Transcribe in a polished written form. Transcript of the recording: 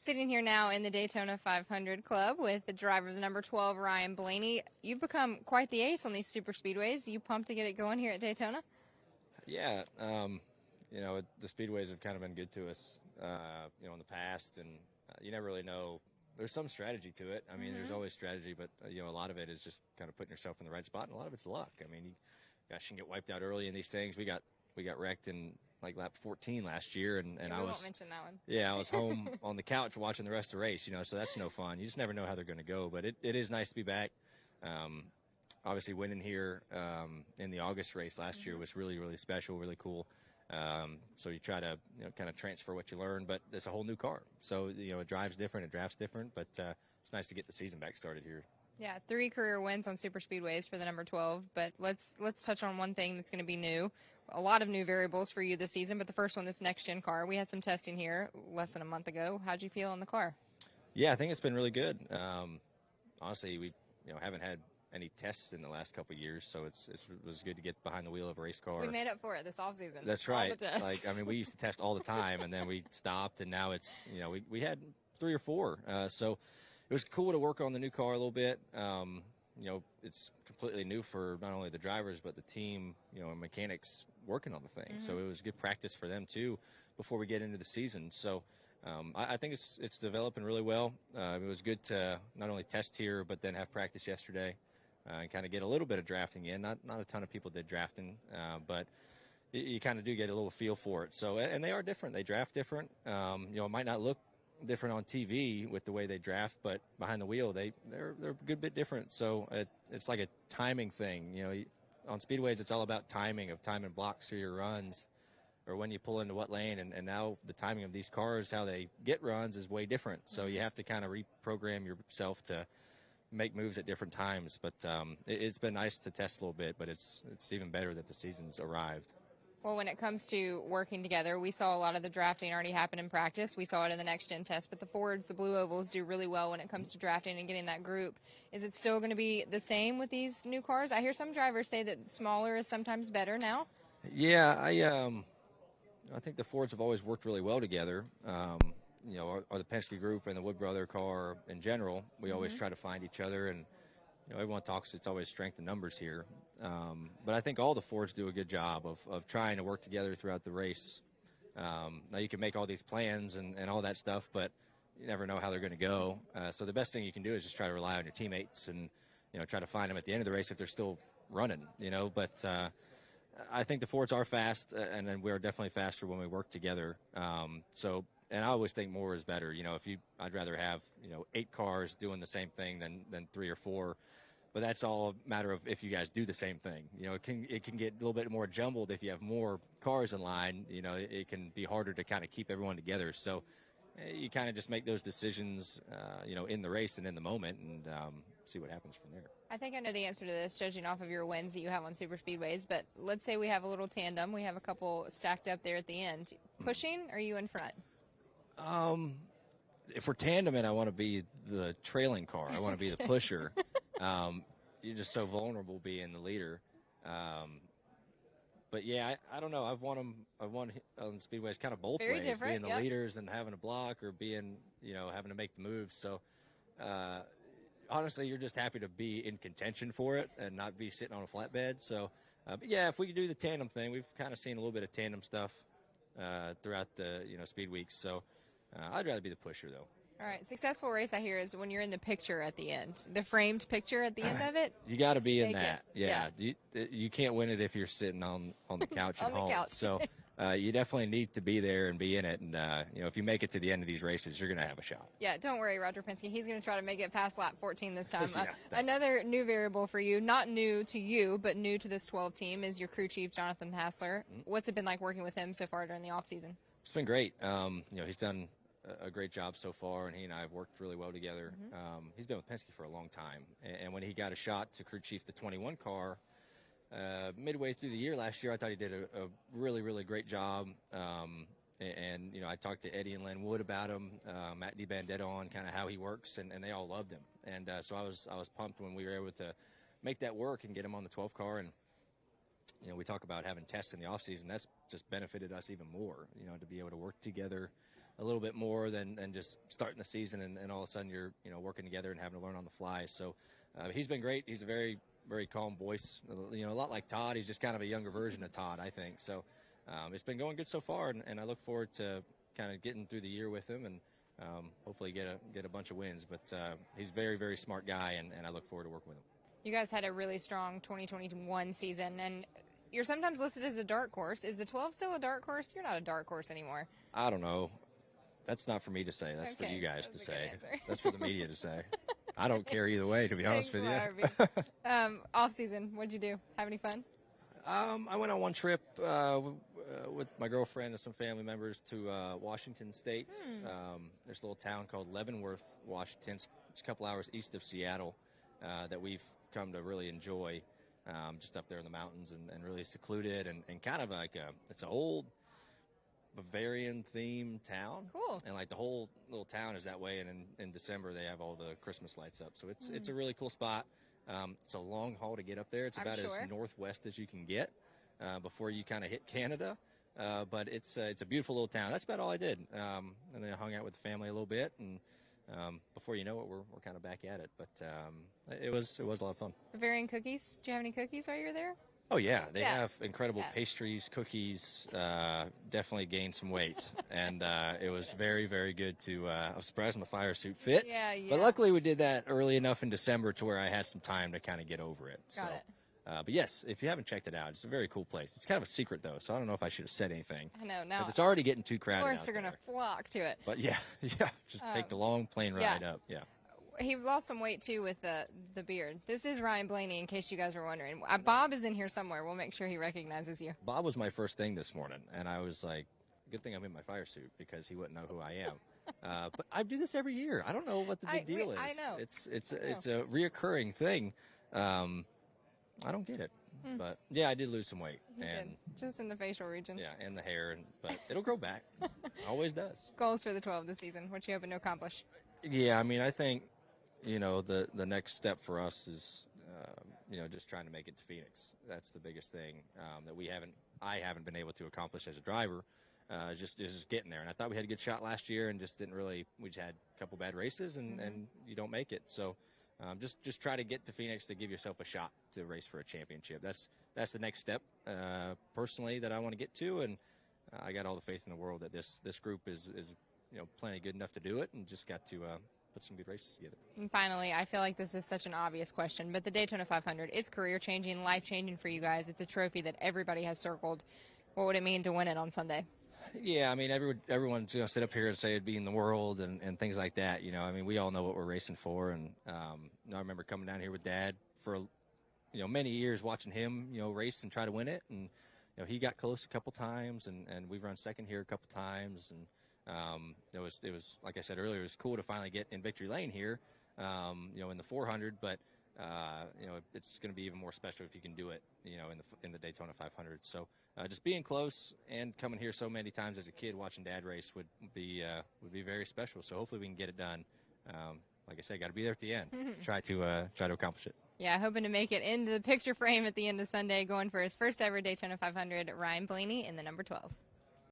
Sitting here now in the Daytona 500 Club with the driver of the number 12, Ryan Blaney. You've become quite the ace on these super speedways. You pumped to get it going here at Daytona? Yeah, the speedways have kind of been good to us, in the past, and you never really know. There's some strategy to it. I mean, there's always strategy, but, a lot of it is just kind of putting yourself in the right spot, and a lot of it's luck. I mean, you can get wiped out early in these things. We got wrecked in like lap 14 last year, and yeah, I won't mention that one. Yeah, I was home on the couch watching the rest of the race, so that's no fun. You just never know how they're going to go, but it is nice to be back. Obviously winning here in the August race last year was really, really special, really cool. So you try to kind of transfer what you learn, but it's a whole new car. So, it drives different, it drafts different, but it's nice to get the season back started here. Yeah, 3 career wins on super speedways for the number 12, but let's touch on one thing that's going to be new. A lot of new variables for you this season, but the first one, this next-gen car. We had some testing here less than a month ago. How'd you feel in the car? Yeah, I think it's been really good. Honestly, we haven't had any tests in the last couple of years, so it was good to get behind the wheel of a race car. We made up for it this offseason. That's right. We used to test all the time, and then we stopped, and now it's, we had 3 or 4. So it was cool to work on the new car a little bit. It's completely new for not only the drivers, but the team, and mechanics working on the thing. So it was good practice for them, too, before we get into the season. So I think it's developing really well. It was good to not only test here, but then have practice yesterday. And kind of get a little bit of drafting in. Not a ton of people did drafting, but you kind of do get a little feel for it. So, and they are different. They draft different. It might not look different on TV with the way they draft, but behind the wheel, they're a good bit different. So it's like a timing thing. On speedways, it's all about timing blocks through your runs, or when you pull into what lane. And now the timing of these cars, how they get runs, is way different. So you have to kind of reprogram yourself to make moves at different times, but it's been nice to test a little bit, but it's even better that the season's arrived. Well, when it comes to working together, we saw a lot of the drafting already happen in practice. We saw it in the next-gen test, but the Fords, the Blue Ovals, do really well when it comes to drafting and getting that group. Is it still going to be the same with these new cars? I hear some drivers say that smaller is sometimes better now. Yeah, I think the Fords have always worked really well together. Or the Penske group and the Wood Brother car in general, we always try to find each other, and everyone talks, it's always strength in numbers here. But I think all the Fords do a good job of trying to work together throughout the race. Now you can make all these plans and all that stuff, but you never know how they're going to go. So the best thing you can do is just try to rely on your teammates and try to find them at the end of the race if they're still running. But I think the Fords are fast, and then we're definitely faster when we work together. And I always think more is better. I'd rather have 8 cars doing the same thing than 3 or 4. But that's all a matter of if you guys do the same thing. It can get a little bit more jumbled if you have more cars in line. It can be harder to kind of keep everyone together. So you kind of just make those decisions, in the race and in the moment, and see what happens from there. I think I know the answer to this, judging off of your wins that you have on super speedways. But let's say we have a little tandem. We have a couple stacked up there at the end. Pushing, or are you in front? If we're tandeming, I want to be the trailing car. I want to be the pusher. You're just so vulnerable being the leader. But yeah, I don't know. I've won on speedways kind of both Very ways, different, being the leaders and having a block, or being, having to make the moves. So, honestly, you're just happy to be in contention for it and not be sitting on a flatbed. So, but yeah, if we could do the tandem thing, we've kind of seen a little bit of tandem stuff throughout the speed weeks. So. I'd rather be the pusher, though. All right. Successful race, I hear, is when you're in the picture at the end, the framed picture at the end of it. You got to be in that. Yeah. You can't win it if you're sitting on the couch at home. Couch. So you definitely need to be there and be in it. And, if you make it to the end of these races, you're going to have a shot. Yeah, don't worry, Roger Penske. He's going to try to make it past lap 14 this time. Yeah, another new variable for you, not new to you, but new to this 12 team, is your crew chief, Jonathan Hassler. What's it been like working with him so far during the offseason? It's been great. He's done a great job so far, and he and I have worked really well together. He's been with Penske for a long time, and when he got a shot to crew chief the 21 car midway through the year last year, I thought he did a really, really great job. And I talked to Eddie and Len Wood about him, Matt DiBandetto, on kind of how he works, and they all loved him. And so I was pumped when we were able to make that work and get him on the 12 car. And we talk about having tests in the offseason. That's just benefited us even more, to be able to work together a little bit more than just starting the season and all of a sudden you're working together and having to learn on the fly. So he's been great. He's a very, very calm voice. A lot like Todd. He's just kind of a younger version of Todd, I think. So it's been going good so far, and I look forward to kind of getting through the year with him and hopefully get a bunch of wins. But he's a very, very smart guy, and I look forward to working with him. You guys had a really strong 2021 season, and you're sometimes listed as a dark horse. Is the 12 still a dark horse? You're not a dark horse anymore. I don't know. That's not for me to say. That's for you guys to say. That's for the media to say. I don't care either way, to be honest with you. Off-season, what'd you do? Have any fun? I went on one trip with my girlfriend and some family members to Washington State. There's a little town called Leavenworth, Washington. It's a couple hours east of Seattle that we've come to really enjoy, just up there in the mountains and really secluded and kind of like it's an old Bavarian-themed town. Cool. And like the whole little town is that way, and in December they have all the Christmas lights up. So it's a really cool spot. It's a long haul to get up there. It's about as northwest as you can get before you kind of hit Canada. But it's a beautiful little town. That's about all I did. And then I hung out with the family a little bit, and before you know it, we're kind of back at it. But it was a lot of fun. Bavarian cookies? Did you have any cookies while you were there? Oh, yeah. They have incredible pastries, cookies, definitely gained some weight. And it was very, very good to I was surprised my fire suit fit. Yeah. But luckily we did that early enough in December to where I had some time to kind of get over it. Got it. But, yes, if you haven't checked it out, it's a very cool place. It's kind of a secret, though, so I don't know if I should have said anything. I know. Now it's already getting too crowded out there. Of course they're going to flock to it. But, yeah. Just take the long plane ride up. Yeah. He lost some weight, too, with the beard. This is Ryan Blaney, in case you guys were wondering. Bob is in here somewhere. We'll make sure he recognizes you. Bob was my first thing this morning, and I was like, good thing I'm in my fire suit because he wouldn't know who I am. But I do this every year. I don't know what the big deal is. I know. It's a reoccurring thing. I don't get it. But, yeah, I did lose some weight. And just in the facial region. Yeah, and the hair. But it'll grow back. Always does. Goals for the 12 this season. What you hoping to accomplish? Yeah, I mean, I think, the next step for us is, just trying to make it to Phoenix. That's the biggest thing that I haven't been able to accomplish as a driver, just getting there. And I thought we had a good shot last year and just didn't really, we just had a couple bad races and you don't make it. So just try to get to Phoenix to give yourself a shot to race for a championship. That's the next step, personally, that I want to get to. And I got all the faith in the world that this group is plenty good enough to do it, and just got to put some good races together. And finally, I feel like this is such an obvious question, but the Daytona 500, it's career-changing, life-changing for you guys. It's a trophy that everybody has circled. What would it mean to win it on Sunday? Yeah, I mean, everyone's going to sit up here and say it'd be in the world and things like that. I mean, we all know what we're racing for. And I remember coming down here with Dad for, many years watching him, race and try to win it. And, he got close a couple times, and we've run second here a couple times. And it was like I said earlier, it was cool to finally get in victory lane here, in the 400. But it's going to be even more special if you can do it, in the Daytona 500. So just being close and coming here so many times as a kid watching Dad race would be very special. So hopefully we can get it done. Like I said, got to be there at the end. Try to accomplish it. Yeah, hoping to make it into the picture frame at the end of Sunday, going for his first ever Daytona 500. Ryan Blaney in the number 12.